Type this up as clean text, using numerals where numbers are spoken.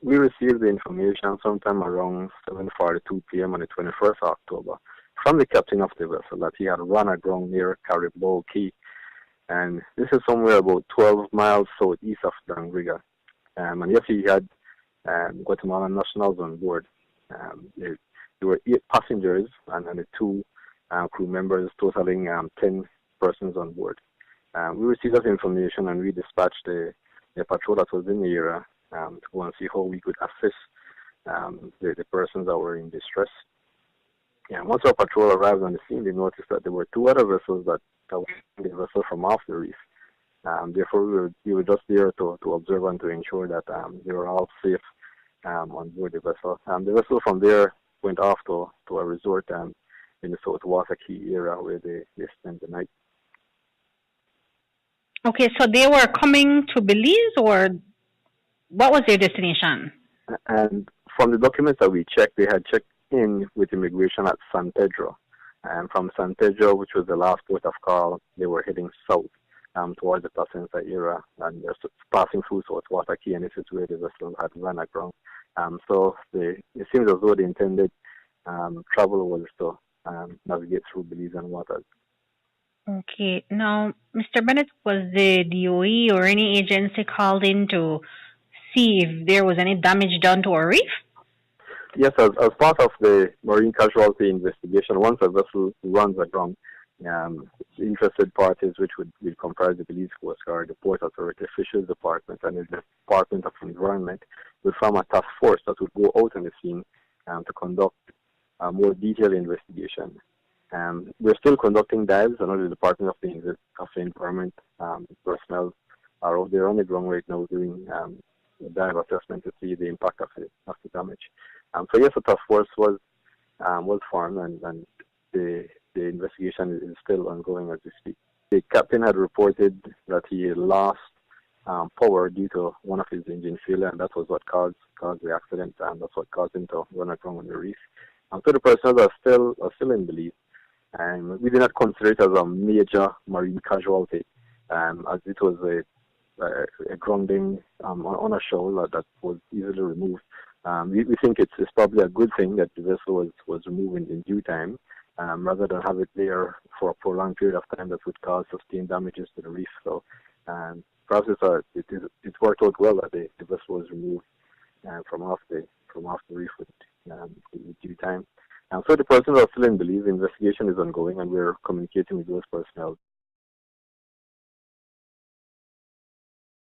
We received the information sometime around 7:42 p.m. on the 21st of October from the captain of the vessel that he had run aground near Caribou Key, and this is somewhere about 12 miles southeast of Dangriga. And yes, he had Guatemalan nationals on board. There were 8 passengers and the 2 crew members, totaling 10 persons on board. We received that information and we dispatched the patrol that was in the area to go and see how we could assist the persons that were in distress. Yeah, once our patrol arrived on the scene, they noticed that there were 2 other vessels that were the vessel from off the reef. Therefore, we were just there to observe and to ensure that they were all safe on board the vessel. The vessel from there went off to a resort in the South Wasaki area where they spent the night. Okay, so they were coming to Belize, or what was their destination? And from the documents that we checked, they had checked in with immigration at San Pedro. And from San Pedro, which was the last port of call, they were heading south towards the Placenza area, and they're passing through South Wasaki, and this is where the vessel had run aground. So it seems as though the intended travel was to navigate through Belizean waters. Okay. Now, Mr. Bennett, was the DOE or any agency called in to see if there was any damage done to a reef? Yes, as part of the marine casualty investigation, once a vessel runs aground, interested parties, which would comprise the Belize Coast Guard, the Port Authority, Fisheries Department, and the Department of Environment, will form a task force that would go out on the scene to conduct a more detailed investigation. We're still conducting dives. I know the Department of the Environment personnel are out there on the ground right now doing dive assessment to see the impact of the damage. So yes, a task force was formed, and the investigation is still ongoing as we speak. The captain had reported that he lost power due to one of his engine failure, and that was what caused the accident, and that's what caused him to run aground on the reef. So the personnel are still in Belize, and we did not consider it as a major marine casualty, as it was a grounding on a shoal that was easily removed. We think it's probably a good thing that the vessel was removed in due time, rather than have it there for a prolonged period of time that would cause sustained damages to the reef. So perhaps it worked out well that the vessel was removed from off the reef with due time. So the persons are still in Belize. The investigation is ongoing, and we're communicating with those personnel.